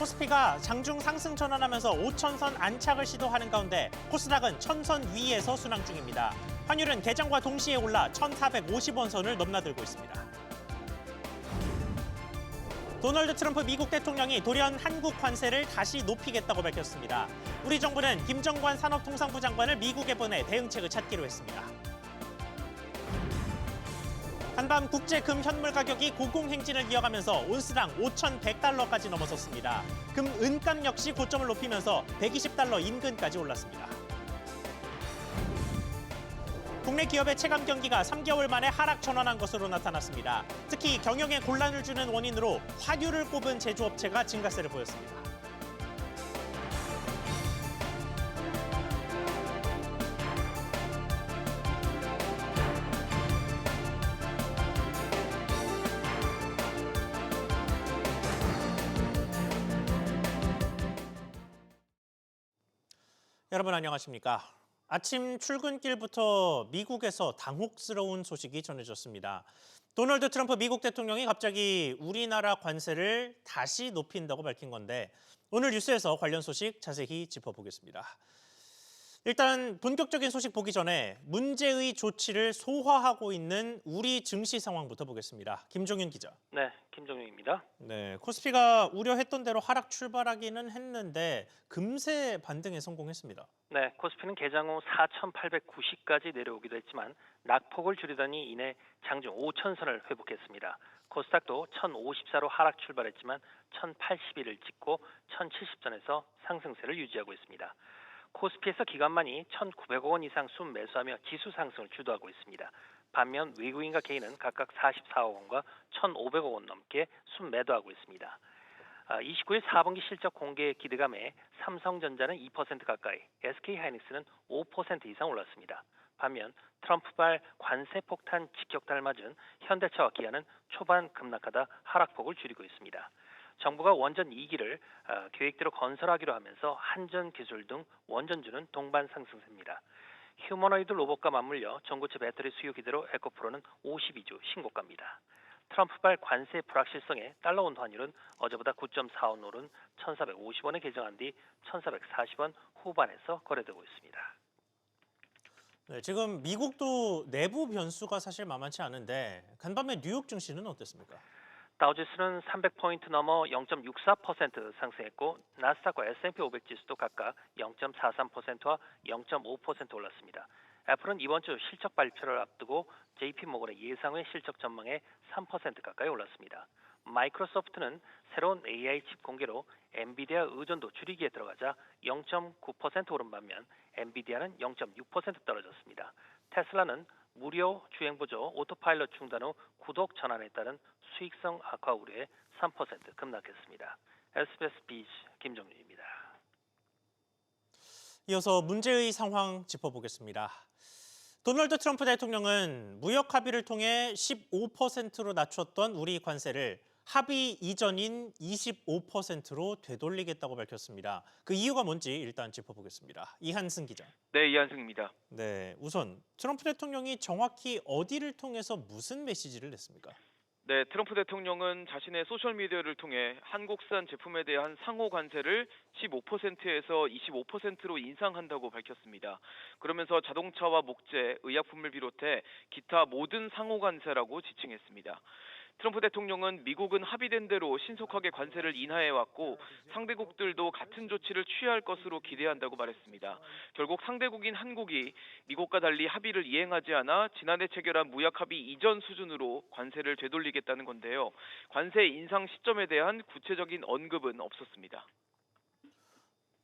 코스피가 장중 상승 전환하면서 5천선 안착을 시도하는 가운데 코스닥은 1000선 위에서 순항 중입니다. 환율은 개장과 동시에 올라 1450원 선을 넘나들고 있습니다. 도널드 트럼프 미국 대통령이 돌연 한국 관세를 다시 높이겠다고 밝혔습니다. 우리 정부는 김정관 산업통상부 장관을 미국에 보내 대응책을 찾기로 했습니다. 한밤 국제 금 현물 가격이 고공행진을 이어가면서 온스당 5,100달러까지 넘어섰습니다. 금 은값 역시 고점을 높이면서 120달러 인근까지 올랐습니다. 국내 기업의 체감 경기가 3개월 만에 하락 전환한 것으로 나타났습니다. 특히 경영에 곤란을 주는 원인으로 화류를 꼽은 제조업체가 증가세를 보였습니다. 여러분 안녕하십니까? 아침 출근길부터 미국에서 당혹스러운 소식이 전해졌습니다. 도널드 트럼프 미국 대통령이 갑자기 우리나라 관세를 다시 높인다고 밝힌 건데 오늘 뉴스에서 관련 소식 자세히 짚어보겠습니다. 일단 본격적인 소식 보기 전에 문제의 조치를 소화하고 있는 우리 증시 상황부터 보겠습니다. 김종윤 기자. 네, 김종윤입니다. 네, 코스피가 우려했던 대로 하락 출발하기는 했는데 금세 반등에 성공했습니다. 네, 코스피는 개장 후 4,890까지 내려오기도 했지만 낙폭을 줄이더니 이내 장중 5천선을 회복했습니다. 코스닥도 1,054로 하락 출발했지만 1,081을 찍고 1,070선에서 상승세를 유지하고 있습니다. 코스피에서 기관만이 1,900억 원 이상 순매수하며 지수 상승을 주도하고 있습니다. 반면 외국인과 개인은 각각 44억 원과 1,500억 원 넘게 순매도하고 있습니다. 29일 4분기 실적 공개 기대감에 삼성전자는 2% 가까이, SK하이닉스는 5% 이상 올랐습니다. 반면 트럼프발 관세 폭탄 직격탄을 맞은 현대차와 기아는 초반 급락하다 하락폭을 줄이고 있습니다. 정부가 원전 2기를 계획대로 건설하기로 하면서 한전기술 등 원전주는 동반 상승세입니다. 휴머노이드 로봇과 맞물려 전고체 배터리 수요 기대로 에코프로는 52주 신고가입니다. 트럼프발 관세 불확실성에 달러원 환율은 어제보다 9.45원 오른 1,450원에 개정한 뒤 1,440원 후반에서 거래되고 있습니다. 네, 지금 미국도 내부 변수가 사실 만만치 않은데 간밤에 뉴욕 증시는 어땠습니까? 다우지수는 300포인트 넘어 0.64% 상승했고 나스닥과 S&P 500 지수도 각각 0.43%와 0.5% 올랐습니다. 애플은 이번 주 실적 발표를 앞두고 JP모건의 예상외 실적 전망에 3% 가까이 올랐습니다. 마이크로소프트는 새로운 AI 칩 공개로 엔비디아 의존도 줄이기에 들어가자 0.9% 오른 반면 엔비디아는 0.6% 떨어졌습니다. 테슬라는 무료 주행보조 오토파일럿 중단 후 구독 전환에 따른 수익성 악화 우려에 3% 급락했습니다. SBS 비즈 김정윤입니다. 이어서 문제의 상황 짚어보겠습니다. 도널드 트럼프 대통령은 무역 합의를 통해 15%로 낮췄던 우리 관세를 합의 이전인 25%로 되돌리겠다고 밝혔습니다. 그 이유가 뭔지 일단 짚어보겠습니다. 이한승 기자. 네, 이한승입니다. 네, 우선 트럼프 대통령이 정확히 어디를 통해서 무슨 메시지를 냈습니까? 네, 트럼프 대통령은 자신의 소셜미디어를 통해 한국산 제품에 대한 상호 관세를 15%에서 25%로 인상한다고 밝혔습니다. 그러면서 자동차와 목재, 의약품을 비롯해 기타 모든 상호 관세라고 지칭했습니다. 트럼프 대통령은 미국은 합의된 대로 신속하게 관세를 인하해왔고 상대국들도 같은 조치를 취할 것으로 기대한다고 말했습니다. 결국 상대국인 한국이 미국과 달리 합의를 이행하지 않아 지난해 체결한 무역 합의 이전 수준으로 관세를 되돌리겠다는 건데요. 관세 인상 시점에 대한 구체적인 언급은 없었습니다.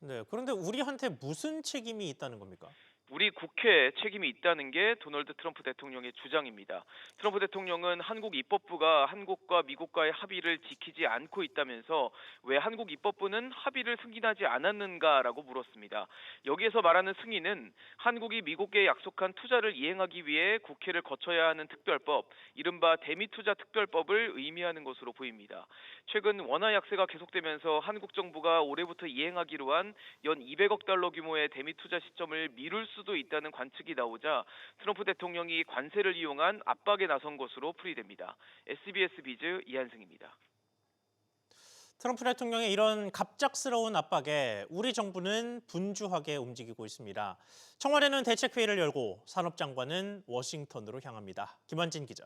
네, 그런데 우리한테 무슨 책임이 있다는 겁니까? 우리 국회에 책임이 있다는 게 도널드 트럼프 대통령의 주장입니다. 트럼프 대통령은 한국 입법부가 한국과 미국과의 합의를 지키지 않고 있다면서 왜 한국 입법부는 합의를 승인하지 않았는가라고 물었습니다. 여기에서 말하는 승인은 한국이 미국에 약속한 투자를 이행하기 위해 국회를 거쳐야 하는 특별법, 이른바 대미투자 특별법을 의미하는 것으로 보입니다. 최근 원화 약세가 계속되면서 한국 정부가 올해부터 이행하기로 한 연 200억 달러 규모의 대미투자 시점을 미룰 수도 있다는 관측이 나오자 트럼프 대통령이 관세를 이용한 압박에 나선 것으로 풀이됩니다. SBS 비즈 이한승입니다. 트럼프 대통령의 이런 갑작스러운 압박에 우리 정부는 분주하게 움직이고 있습니다. 청와대는 대책회의를 열고 산업장관은 워싱턴으로 향합니다. 김환진 기자.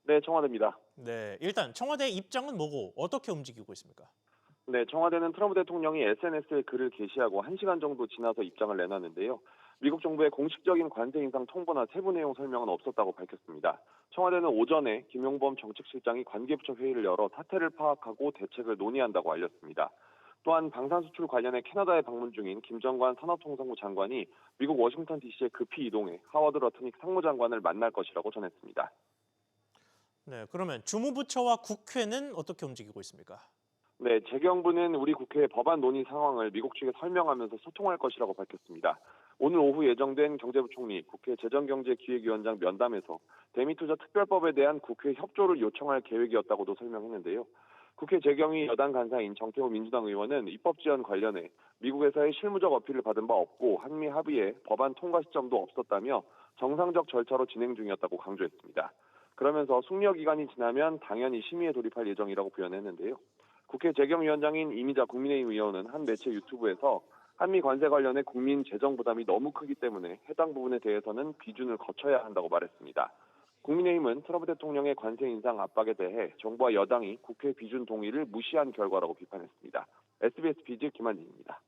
네, 청와대입니다. 네, 일단 청와대 입장은 뭐고 어떻게 움직이고 있습니까? 네, 청와대는 트럼프 대통령이 SNS에 글을 게시하고 1시간 정도 지나서 입장을 내놨는데요. 미국 정부의 공식적인 관세 인상 통보나 세부 내용 설명은 없었다고 밝혔습니다. 청와대는 오전에 김용범 정책실장이 관계부처 회의를 열어 사태를 파악하고 대책을 논의한다고 알렸습니다. 또한 방산수출 관련해 캐나다에 방문 중인 김정관 산업통상부 장관이 미국 워싱턴 DC에 급히 이동해 하워드 러트닉 상무장관을 만날 것이라고 전했습니다. 네, 그러면 주무부처와 국회는 어떻게 움직이고 있습니까? 네, 재경부는 우리 국회의 법안 논의 상황을 미국 측에 설명하면서 소통할 것이라고 밝혔습니다. 오늘 오후 예정된 경제부총리, 국회 재정경제기획위원장 면담에서 대미투자 특별법에 대한 국회 협조를 요청할 계획이었다고도 설명했는데요. 국회 재경위 여당 간사인 정태호 민주당 의원은 입법 지원 관련해 미국에서의 실무적 어필을 받은 바 없고 한미 합의에 법안 통과 시점도 없었다며 정상적 절차로 진행 중이었다고 강조했습니다. 그러면서 숙려 기간이 지나면 당연히 심의에 돌입할 예정이라고 표현했는데요. 국회 재경위원장인 이미자 국민의힘 의원은 한 매체 유튜브에서 한미 관세 관련해 국민 재정 부담이 너무 크기 때문에 해당 부분에 대해서는 비준을 거쳐야 한다고 말했습니다. 국민의힘은 트럼프 대통령의 관세 인상 압박에 대해 정부와 여당이 국회 비준 동의를 무시한 결과라고 비판했습니다. SBS 비즈 김한진입니다.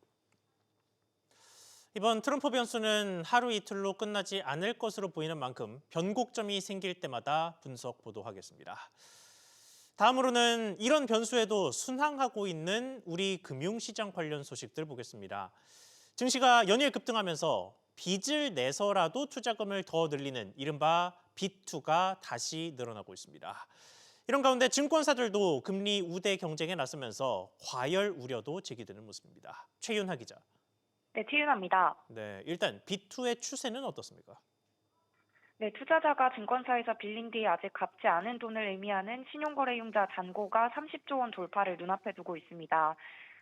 이번 트럼프 변수는 하루 이틀로 끝나지 않을 것으로 보이는 만큼 변곡점이 생길 때마다 분석 보도하겠습니다. 다음으로는 이런 변수에도 순항하고 있는 우리 금융시장 관련 소식들 보겠습니다. 증시가 연일 급등하면서 빚을 내서라도 투자금을 더 늘리는 이른바 빚투가 다시 늘어나고 있습니다. 이런 가운데 증권사들도 금리 우대 경쟁에 나서면서 과열 우려도 제기되는 모습입니다. 최윤하 기자. 네, 최윤아입니다. 네, 일단 빚투의 추세는 어떻습니까? 네, 투자자가 증권사에서 빌린 뒤 아직 갚지 않은 돈을 의미하는 신용거래융자 잔고가 30조 원 돌파를 눈앞에 두고 있습니다.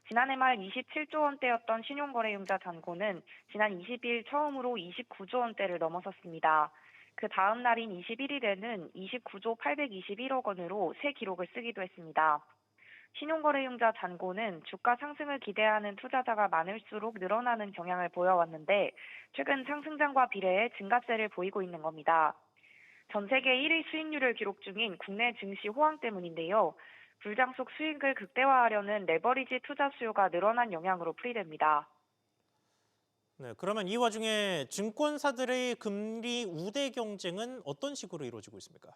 지난해 말 27조 원대였던 신용거래융자 잔고는 지난 20일 처음으로 29조 원대를 넘어섰습니다. 그 다음 날인 21일에는 29조 821억 원으로 새 기록을 쓰기도 했습니다. 신용거래융자 잔고는 주가 상승을 기대하는 투자자가 많을수록 늘어나는 경향을 보여왔는데 최근 상승장과 비례해 증가세를 보이고 있는 겁니다. 전 세계 1위 수익률을 기록 중인 국내 증시 호황 때문인데요. 불장 속 수익을 극대화하려는 레버리지 투자 수요가 늘어난 영향으로 풀이됩니다. 네, 그러면 이 와중에 증권사들의 금리 우대 경쟁은 어떤 식으로 이루어지고 있습니까?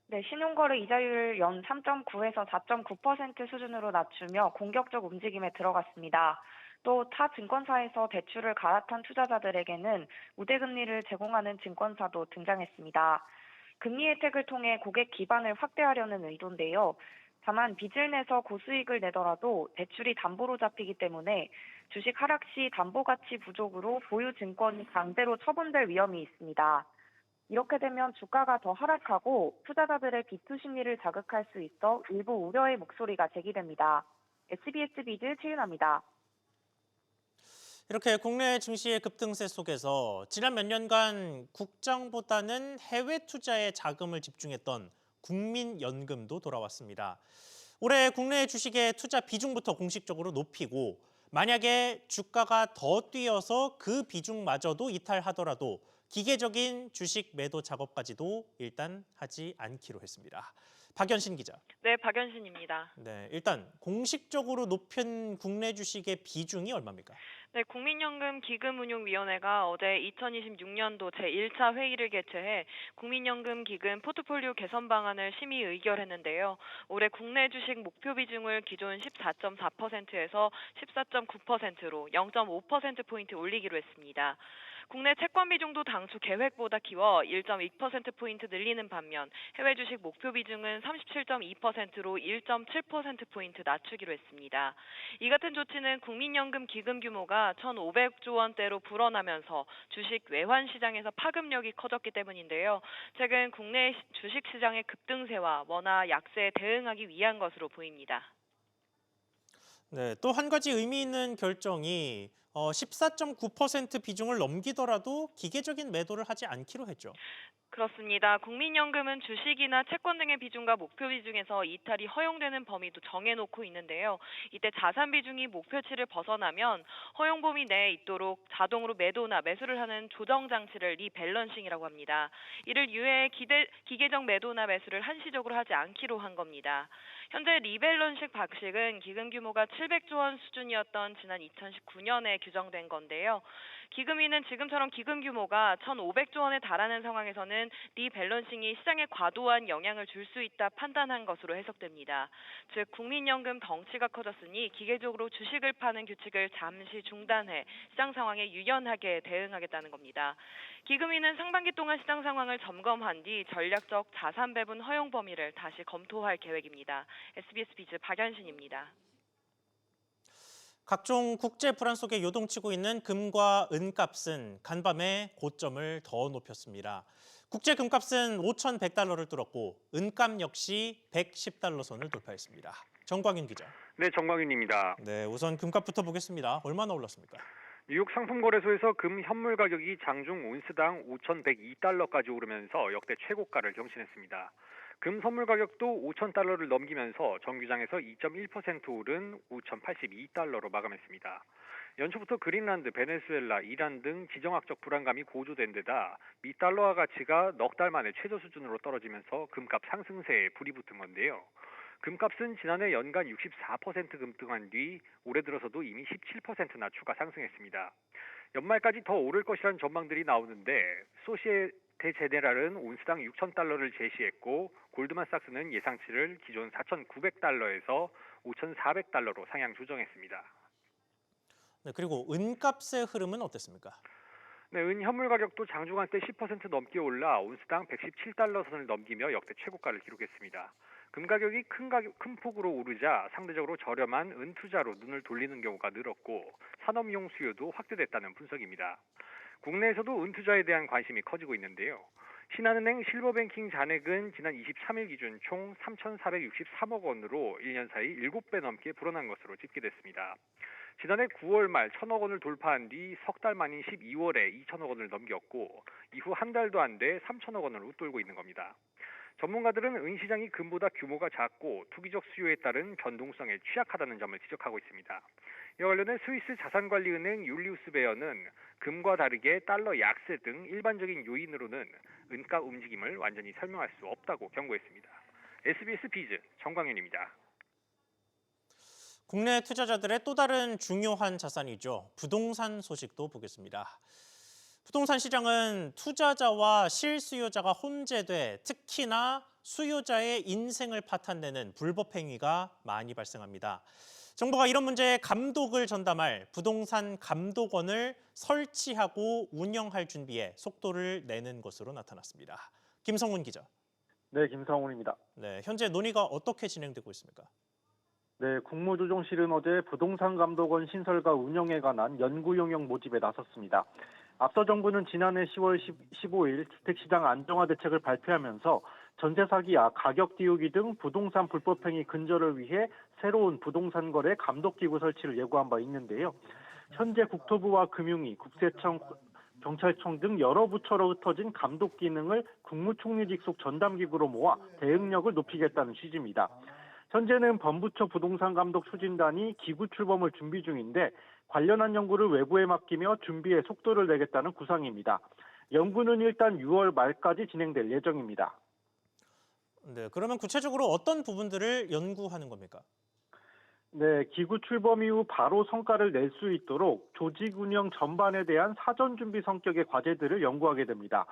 네, 신용거래 이자율을 연 3.9에서 4.9% 수준으로 낮추며 공격적 움직임에 들어갔습니다. 또 타 증권사에서 대출을 갈아탄 투자자들에게는 우대금리를 제공하는 증권사도 등장했습니다. 금리 혜택을 통해 고객 기반을 확대하려는 의도인데요. 다만 빚을 내서 고수익을 내더라도 대출이 담보로 잡히기 때문에 주식 하락 시 담보 가치 부족으로 보유 증권이 강제로 처분될 위험이 있습니다. 이렇게 되면 주가가 더 하락하고 투자자들의 비투 심리를 자극할 수 있어 일부 우려의 목소리가 제기됩니다. SBS 비즈 최윤아입니다. 이렇게 국내 증시의 급등세 속에서 지난 몇 년간 국장보다는 해외 투자에 자금을 집중했던 국민연금도 돌아왔습니다. 올해 국내 주식의 투자 비중부터 공식적으로 높이고 만약에 주가가 더 뛰어서 그 비중마저도 이탈하더라도 기계적인 주식 매도 작업까지도 일단 하지 않기로 했습니다. 박연신 기자. 네, 박연신입니다. 네, 일단 공식적으로 높인 국내 주식의 비중이 얼마입니까? 네, 국민연금기금운용위원회가 어제 2026년도 제1차 회의를 개최해 국민연금기금 포트폴리오 개선 방안을 심의 의결했는데요. 올해 국내 주식 목표 비중을 기존 14.4%에서 14.9%로 0.5%포인트 올리기로 했습니다. 국내 채권 비중도 당초 계획보다 키워 1.2%포인트 늘리는 반면 해외 주식 목표 비중은 37.2%로 1.7%포인트 낮추기로 했습니다. 이 같은 조치는 국민연금 기금 규모가 1,500조 원대로 불어나면서 주식 외환 시장에서 파급력이 커졌기 때문인데요. 최근 국내 주식 시장의 급등세와 원화 약세에 대응하기 위한 것으로 보입니다. 네, 또 한 가지 의미 있는 결정이 14.9% 비중을 넘기더라도 기계적인 매도를 하지 않기로 했죠. 그렇습니다. 국민연금은 주식이나 채권 등의 비중과 목표 비중에서 이탈이 허용되는 범위도 정해놓고 있는데요. 이때 자산 비중이 목표치를 벗어나면 허용 범위 내에 있도록 자동으로 매도나 매수를 하는 조정 장치를 리밸런싱이라고 합니다. 이를 유예해 기계적 매도나 매수를 한시적으로 하지 않기로 한 겁니다. 현재 리밸런싱 방식은 기금 규모가 700조 원 수준이었던 지난 2019년에 규정된 건데요. 기금위는 지금처럼 기금 규모가 1,500조 원에 달하는 상황에서는 리밸런싱이 시장에 과도한 영향을 줄 수 있다 판단한 것으로 해석됩니다. 즉 국민연금 덩치가 커졌으니 기계적으로 주식을 파는 규칙을 잠시 중단해 시장 상황에 유연하게 대응하겠다는 겁니다. 기금위는 상반기 동안 시장 상황을 점검한 뒤 전략적 자산 배분 허용 범위를 다시 검토할 계획입니다. SBS 비즈 박연신입니다. 각종 국제 불안 속에 요동치고 있는 금과 은값은 간밤에 고점을 더 높였습니다. 국제 금값은 5,100달러를 뚫었고 은값 역시 110달러 선을 돌파했습니다. 정광윤 기자. 네, 정광윤입니다. 네, 우선 금값부터 보겠습니다. 얼마나 올랐습니까? 뉴욕 상품거래소에서 금 현물 가격이 장중 온스당 5,102달러까지 오르면서 역대 최고가를 경신했습니다. 금 선물 가격도 5,000달러를 넘기면서 정규장에서 2.1% 오른 5,082달러로 마감했습니다. 연초부터 그린란드, 베네수엘라, 이란 등 지정학적 불안감이 고조된 데다 미 달러화 가치가 넉 달 만에 최저 수준으로 떨어지면서 금값 상승세에 불이 붙은 건데요. 금값은 지난해 연간 64% 급등한 뒤 올해 들어서도 이미 17%나 추가 상승했습니다. 연말까지 더 오를 것이라는 전망들이 나오는데 소시에테 제네랄은 온스당 6,000달러를 제시했고 골드만삭스는 예상치를 기존 4,900달러에서 5,400달러로 상향 조정했습니다. 네, 그리고 은값의 흐름은 어땠습니까? 네, 은 현물 가격도 장중한 때 10% 넘게 올라 온스당 117달러 선을 넘기며 역대 최고가를 기록했습니다. 금 가격이 큰 폭으로 오르자 상대적으로 저렴한 은 투자로 눈을 돌리는 경우가 늘었고 산업용 수요도 확대됐다는 분석입니다. 국내에서도 은 투자에 대한 관심이 커지고 있는데요. 신한은행 실버뱅킹 잔액은 지난 23일 기준 총 3,463억 원으로 1년 사이 7배 넘게 불어난 것으로 집계됐습니다. 지난해 9월 말 1,000억 원을 돌파한 뒤 석 달 만인 12월에 2,000억 원을 넘겼고 이후 한 달도 안 돼 3,000억 원을 웃돌고 있는 겁니다. 전문가들은 은 시장이 금보다 규모가 작고 투기적 수요에 따른 변동성에 취약하다는 점을 지적하고 있습니다. 이와 관련해 스위스 자산관리은행 율리우스 베어는 금과 다르게 달러 약세 등 일반적인 요인으로는 은가 움직임을 완전히 설명할 수 없다고 경고했습니다. SBS 비즈 정광윤입니다. 국내 투자자들의 또 다른 중요한 자산이죠. 부동산 소식도 보겠습니다. 부동산 시장은 투자자와 실수요자가 혼재돼 특히나 수요자의 인생을 파탄내는 불법 행위가 많이 발생합니다. 정부가 이런 문제에 감독을 전담할 부동산 감독원을 설치하고 운영할 준비에 속도를 내는 것으로 나타났습니다. 김성훈 기자. 네, 김성훈입니다. 네, 현재 논의가 어떻게 진행되고 있습니까? 네, 국무조정실은 어제 부동산 감독원 신설과 운영에 관한 연구 용역 모집에 나섰습니다. 앞서 정부는 지난해 10월 15일 주택시장 안정화 대책을 발표하면서 전세 사기와 가격 띄우기 등 부동산 불법행위 근절을 위해 새로운 부동산 거래 감독기구 설치를 예고한 바 있는데요. 현재 국토부와 금융위, 국세청, 경찰청 등 여러 부처로 흩어진 감독 기능을 국무총리 직속 전담기구로 모아 대응력을 높이겠다는 취지입니다. 현재는 범부처 부동산 감독 추진단이 기구 출범을 준비 중인데 관련한 연구를 외부에 맡기며 준비에 속도를 내겠다는 구상입니다. 연구는 일단 6월 말까지 진행될 예정입니다. 네, 그러면 구체적으로 어떤 부분들을 연구하는 겁니까? 네, 기구 출범 이후 바로 성과를 낼 수 있도록 조직 운영 전반에 대한 사전 준비 성격의 과제들을 연구하게 됩니다.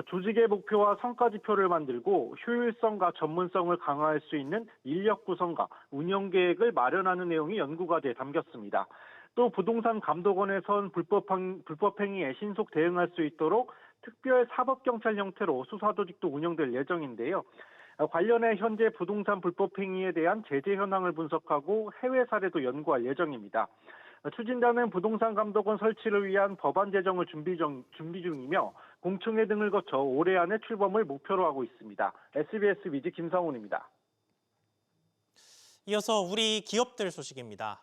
조직의 목표와 성과 지표를 만들고 효율성과 전문성을 강화할 수 있는 인력 구성과 운영 계획을 마련하는 내용이 연구 과제에 담겼습니다. 또 부동산 감독원에선 불법 행위에 신속 대응할 수 있도록 특별 사법경찰 형태로 수사 조직도 운영될 예정인데요. 관련해 현재 부동산 불법 행위에 대한 제재 현황을 분석하고 해외 사례도 연구할 예정입니다. 추진단은 부동산 감독원 설치를 위한 법안 제정을 준비 중이며 공청회 등을 거쳐 올해 안에 출범을 목표로 하고 있습니다. SBS 비즈 김성훈입니다. 이어서 우리 기업들 소식입니다.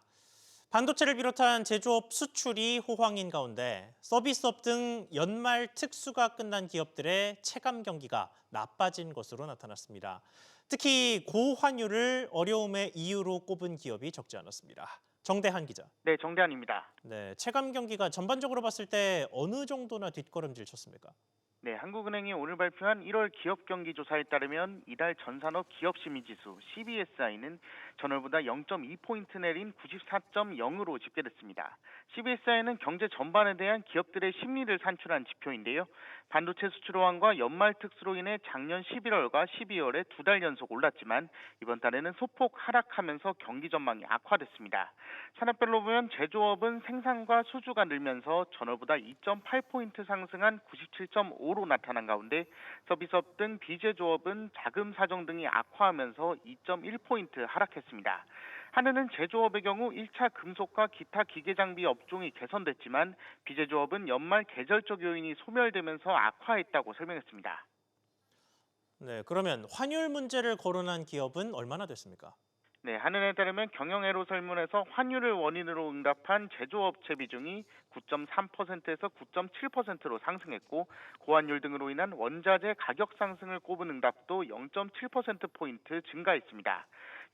반도체를 비롯한 제조업 수출이 호황인 가운데 서비스업 등 연말 특수가 끝난 기업들의 체감 경기가 나빠진 것으로 나타났습니다. 특히 고환율을 어려움의 이유로 꼽은 기업이 적지 않았습니다. 정대한 기자. 네, 정대한입니다. 네, 체감 경기가 전반적으로 봤을 때 어느 정도나 뒷걸음질 쳤습니까? 네, 한국은행이 오늘 발표한 1월 기업 경기 조사에 따르면 이달 전산업 기업 심의 지수 CBSI는 전월보다 0.2포인트 내린 94.0으로 집계됐습니다. CBSI는 경제 전반에 대한 기업들의 심리를 산출한 지표인데요. 반도체 수출 호황과 연말 특수로 인해 작년 11월과 12월에 2달 연속 올랐지만 이번 달에는 소폭 하락하면서 경기 전망이 악화됐습니다. 산업별로 보면 제조업은 생산과 수주가 늘면서 전월보다 2.8포인트 상승한 97.5로 나타난 가운데 서비스업 등 비제조업은 자금 사정 등이 악화하면서 2.1포인트 하락했습니다. 한은은 제조업의 경우 1차 금속과 기타 기계장비 업종이 개선됐지만 비제조업은 연말 계절적 요인이 소멸되면서 악화했다고 설명했습니다. 네, 그러면 환율 문제를 거론한 기업은 얼마나 됐습니까? 네, 한은에 따르면 경영애로 설문에서 환율을 원인으로 응답한 제조업체 비중이 9.3%에서 9.7%로 상승했고 고환율 등으로 인한 원자재 가격 상승을 꼽은 응답도 0.7%포인트 증가했습니다.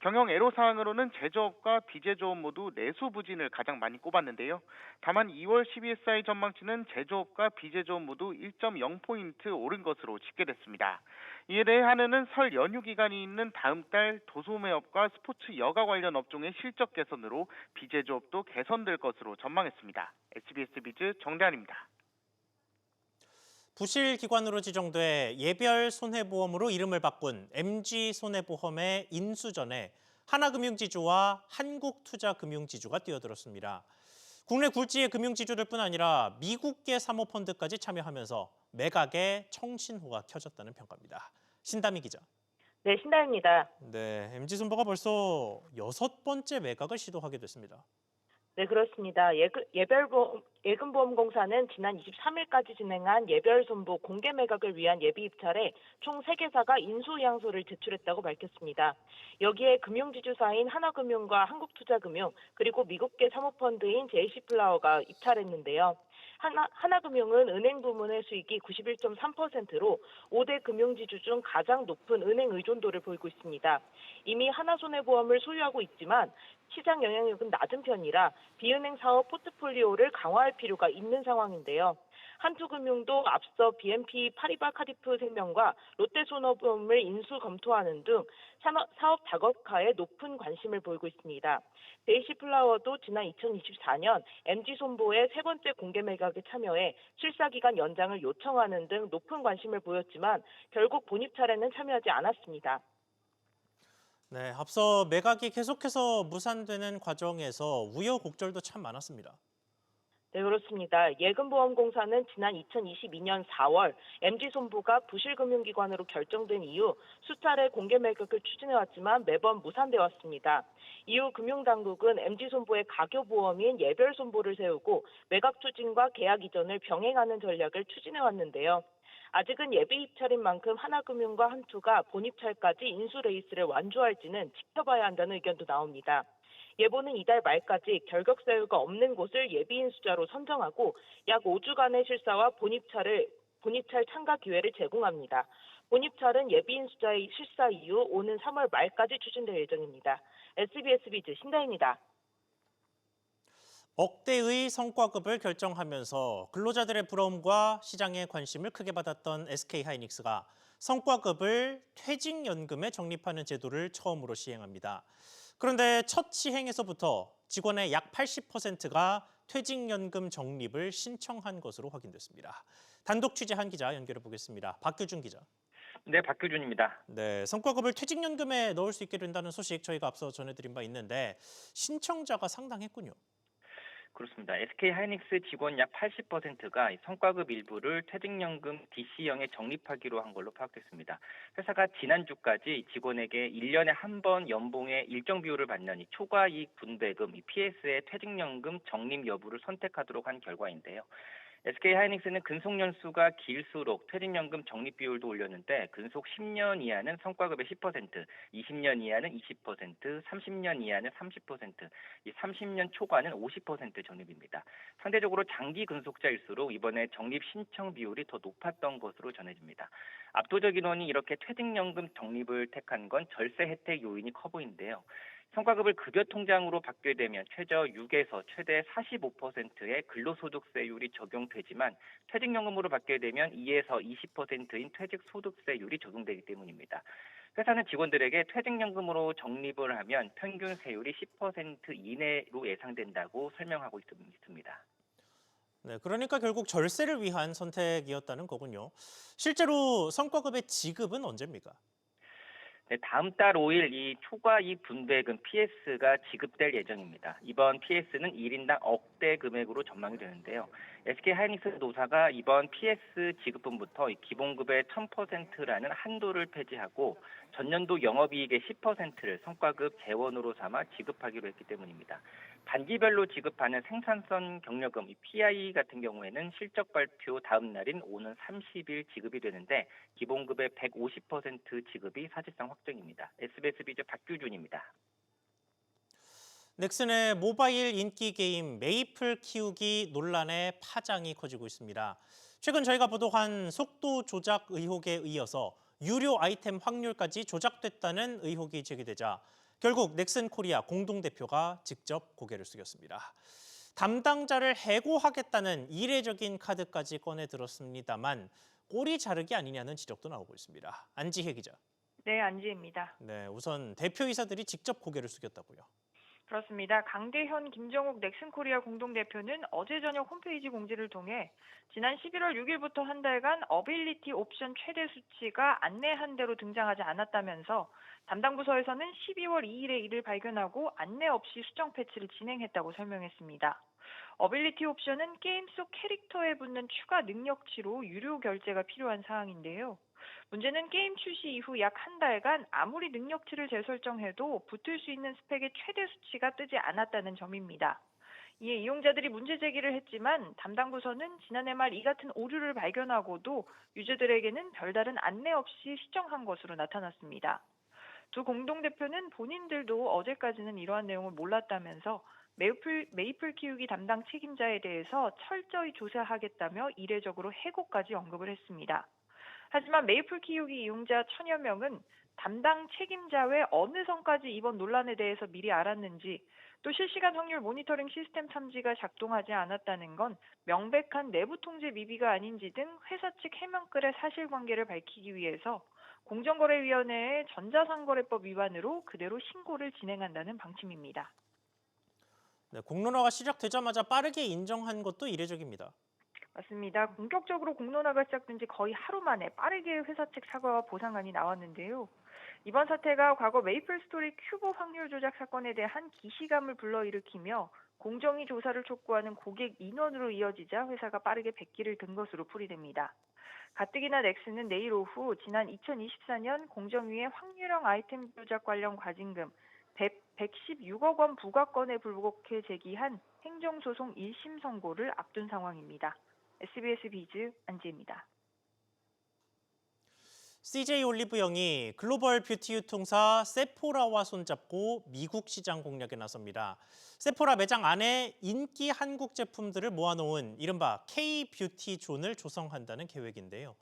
경영애로 사항으로는 제조업과 비제조업 모두 내수 부진을 가장 많이 꼽았는데요. 다만 2월 CBSI 전망치는 제조업과 비제조업 모두 1.0포인트 오른 것으로 집계됐습니다. 이에 대해 한은은 설 연휴 기간이 있는 다음 달 도소매업과 스포츠 여가 관련 업종의 실적 개선으로 비제조업도 개선될 것으로 전망했습니다. SBS 비즈 정대한입니다. 부실 기관으로 지정돼 예별 손해보험으로 이름을 바꾼 MG손해보험의 인수전에 하나금융지주와 한국투자금융지주가 뛰어들었습니다. 국내 굴지의 금융지주들뿐 아니라 미국계 사모펀드까지 참여하면서 매각에 청신호가 켜졌다는 평가입니다. 신다미 기자. 네, 신다입니다. 네, MG손보가 벌써 6번째 매각을 시도하게 됐습니다. 네, 그렇습니다. 예금보험공사는 지난 23일까지 진행한 예별손보 공개 매각을 위한 예비 입찰에 총 3개사가 인수의향서를 제출했다고 밝혔습니다. 여기에 금융지주사인 하나금융과 한국투자금융 그리고 미국계 사모펀드인 JC플라워가 입찰했는데요. 하나금융은 은행 부문의 수익이 91.3%로 5대 금융지주 중 가장 높은 은행 의존도를 보이고 있습니다. 이미 하나손해보험을 소유하고 있지만 시장 영향력은 낮은 편이라 비은행 사업 포트폴리오를 강화할 필요가 있는 상황인데요. 한투금융도 앞서 BNP 파리바 카디프 생명과 롯데손해보험을 인수 검토하는 등 사업 다각화에 높은 관심을 보이고 있습니다. JC플라워도 지난 2024년 MG손보의 3번째 공개 매각에 참여해 출사기간 연장을 요청하는 등 높은 관심을 보였지만 결국 본입찰에는 참여하지 않았습니다. 네, 앞서 매각이 계속해서 무산되는 과정에서 우여곡절도 참 많았습니다. 네, 그렇습니다. 예금보험공사는 지난 2022년 4월 MG손보가 부실금융기관으로 결정된 이후 수차례 공개 매각을 추진해왔지만 매번 무산돼 왔습니다. 이후 금융당국은 MG손보의 가교보험인 예별손보를 세우고 매각 추진과 계약 이전을 병행하는 전략을 추진해왔는데요. 아직은 예비 입찰인 만큼 하나금융과 한투가 본입찰까지 인수 레이스를 완주할지는 지켜봐야 한다는 의견도 나옵니다. 예보는 이달 말까지 결격 사유가 없는 곳을 예비 인수자로 선정하고 약 5주간의 실사와 본입찰 참가 기회를 제공합니다. 본입찰은 예비 인수자의 실사 이후 오는 3월 말까지 추진될 예정입니다. SBS 비즈 신다입니다. 억대의 성과급을 결정하면서 근로자들의 부러움과 시장의 관심을 크게 받았던 SK하이닉스가 성과급을 퇴직연금에 적립하는 제도를 처음으로 시행합니다. 그런데 첫 시행에서부터 직원의 약 80%가 퇴직연금 적립을 신청한 것으로 확인됐습니다. 단독 취재한 기자 연결해 보겠습니다. 박규준 기자. 네, 박규준입니다. 네, 성과급을 퇴직연금에 넣을 수 있게 된다는 소식 저희가 앞서 전해드린 바 있는데 신청자가 상당했군요. 그렇습니다. SK하이닉스 직원 약 80%가 성과급 일부를 퇴직연금 DC형에 적립하기로 한 걸로 파악됐습니다. 회사가 지난주까지 직원에게 1년에 한 번 연봉의 일정 비율을 받는 이 초과이익 분배금, PS의 퇴직연금 적립 여부를 선택하도록 한 결과인데요. SK하이닉스는 근속 연수가 길수록 퇴직연금 적립 비율도 올렸는데 근속 10년 이하는 성과급의 10%, 20년 이하는 20%, 30년 이하는 30%, 이 30년 초과는 50% 적립입니다. 상대적으로 장기 근속자일수록 이번에 적립 신청 비율이 더 높았던 것으로 전해집니다. 압도적 인원이 이렇게 퇴직연금 적립을 택한 건 절세 혜택 요인이 커 보이는데요. 성과급을 급여 통장으로 받게 되면 최저 6에서 최대 45%의 근로소득세율이 적용되지만 퇴직연금으로 받게 되면 2에서 20%인 퇴직소득세율이 적용되기 때문입니다. 회사는 직원들에게 퇴직연금으로 적립을 하면 평균 세율이 10% 이내로 예상된다고 설명하고 있습니다. 네, 그러니까 결국 절세를 위한 선택이었다는 거군요. 실제로 성과급의 지급은 언제입니까? 네, 다음 달 5일 이 초과이익 분배금 PS가 지급될 예정입니다. 이번 PS는 1인당 억대 금액으로 전망이 되는데요. SK하이닉스 노사가 이번 PS 지급분부터 기본급의 1000%라는 한도를 폐지하고 전년도 영업이익의 10%를 성과급 재원으로 삼아 지급하기로 했기 때문입니다. 반기별로 지급하는 생산성 경력금 PI 같은 경우에는 실적 발표 다음 날인 오는 30일 지급이 되는데 기본급의 150% 지급이 사실상 확정입니다. SBS 비즈 박규준입니다. 넥슨의 모바일 인기 게임 메이플 키우기 논란의 파장이 커지고 있습니다. 최근 저희가 보도한 속도 조작 의혹에 이어서 유료 아이템 확률까지 조작됐다는 의혹이 제기되자 결국 넥슨 코리아 공동대표가 직접 고개를 숙였습니다. 담당자를 해고하겠다는 이례적인 카드까지 꺼내 들었습니다만 꼬리 자르기 아니냐는 지적도 나오고 있습니다. 안지혜 기자. 네, 안지혜입니다. 네, 우선 대표이사들이 직접 고개를 숙였다고요. 그렇습니다. 강대현, 김정욱 넥슨코리아 공동대표는 어제 저녁 홈페이지 공지를 통해 지난 11월 6일부터 한 달간 어빌리티 옵션 최대 수치가 안내한 대로 등장하지 않았다면서 담당 부서에서는 12월 2일에 이를 발견하고 안내 없이 수정 패치를 진행했다고 설명했습니다. 어빌리티 옵션은 게임 속 캐릭터에 붙는 추가 능력치로 유료 결제가 필요한 사항인데요. 문제는 게임 출시 이후 약 한 달간 아무리 능력치를 재설정해도 붙을 수 있는 스펙의 최대 수치가 뜨지 않았다는 점입니다. 이에 이용자들이 문제 제기를 했지만 담당 부서는 지난해 말 이 같은 오류를 발견하고도 유저들에게는 별다른 안내 없이 수정한 것으로 나타났습니다. 두 공동대표는 본인들도 어제까지는 이러한 내용을 몰랐다면서 메이플 키우기 담당 책임자에 대해서 철저히 조사하겠다며 이례적으로 해고까지 언급을 했습니다. 하지만 메이플 키우기 이용자 1000여 명은 담당 책임자 외 어느 선까지 이번 논란에 대해서 미리 알았는지 또 실시간 확률 모니터링 시스템 탐지가 작동하지 않았다는 건 명백한 내부 통제 미비가 아닌지 등 회사 측 해명글의 사실관계를 밝히기 위해서 공정거래위원회의 전자상거래법 위반으로 그대로 신고를 진행한다는 방침입니다. 네, 공론화가 시작되자마자 빠르게 인정한 것도 이례적입니다. 맞습니다. 본격적으로 공론화가 시작된 지 거의 하루 만에 빠르게 회사 측 사과와 보상안이 나왔는데요. 이번 사태가 과거 메이플 스토리 큐브 확률 조작 사건에 대한 기시감을 불러일으키며 공정위 조사를 촉구하는 고객 인원으로 이어지자 회사가 빠르게 백기를 든 것으로 풀이됩니다. 가뜩이나 넥슨은 내일 오후 지난 2024년 공정위의 확률형 아이템 조작 관련 과징금 116억 원 부과건에 불복해 제기한 행정소송 1심 선고를 앞둔 상황입니다. SBS 비즈 안지혜입니다. CJ 올리브영이 글로벌 뷰티 유통사 세포라와 손잡고 미국 시장 공략에 나섭니다. 세포라 매장 안에 인기 한국 제품들을 모아놓은 이른바 K-뷰티 존을 조성한다는 계획인데요.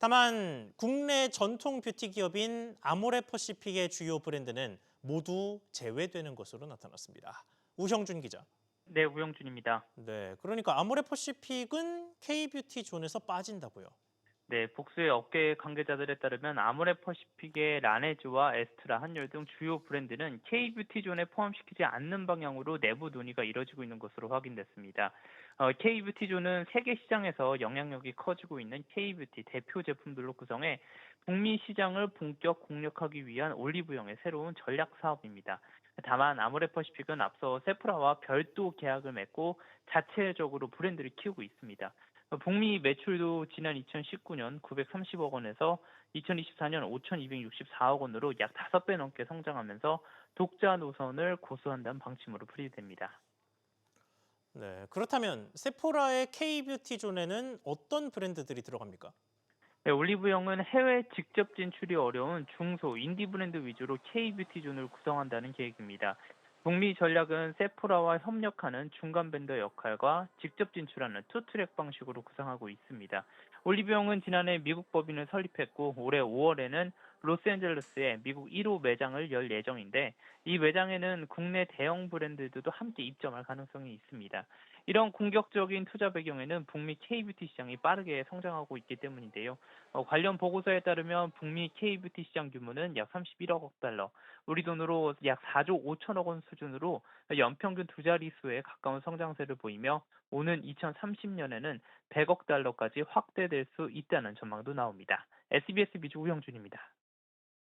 다만 국내 전통 뷰티 기업인 아모레퍼시픽의 주요 브랜드는 모두 제외되는 것으로 나타났습니다. 우형준 기자. 네, 우영준입니다. 네, 그러니까 아모레퍼시픽은 K-뷰티 존에서 빠진다고요. 네, 복수의 업계 관계자들에 따르면 아모레퍼시픽의 라네즈와 에스트라, 한율 등 주요 브랜드는 K-뷰티존에 포함시키지 않는 방향으로 내부 논의가 이뤄지고 있는 것으로 확인됐습니다. K-뷰티존은 세계 시장에서 영향력이 커지고 있는 K-뷰티 대표 제품들로 구성해 북미 시장을 본격 공략하기 위한 올리브영의 새로운 전략 사업입니다. 다만 아모레퍼시픽은 앞서 세프라와 별도 계약을 맺고 자체적으로 브랜드를 키우고 있습니다. 북미 매출도 지난 2019년 930억 원에서 2024년 5,264억 원으로 약 5배 넘게 성장하면서 독자 노선을 고수한다는 방침으로 풀이됩니다. 네, 그렇다면 세포라의 K뷰티 존에는 어떤 브랜드들이 들어갑니까? 네, 올리브영은 해외 직접 진출이 어려운 중소 인디 브랜드 위주로 K뷰티 존을 구성한다는 계획입니다. 북미 전략은 세포라와 협력하는 중간 벤더 역할과 직접 진출하는 투트랙 방식으로 구상하고 있습니다. 올리브영은 지난해 미국 법인을 설립했고 올해 5월에는 로스앤젤레스에 미국 1호 매장을 열 예정인데 이 매장에는 국내 대형 브랜드들도 함께 입점할 가능성이 있습니다. 이런 공격적인 투자 배경에는 북미 K뷰티 시장이 빠르게 성장하고 있기 때문인데요. 관련 보고서에 따르면 북미 K뷰티 시장 규모는 약 31억 달러, 우리 돈으로 약 4조 5천억 원 수준으로 연평균 두 자릿수에 가까운 성장세를 보이며 오는 2030년에는 100억 달러까지 확대될 수 있다는 전망도 나옵니다. SBS 미주 우영준입니다.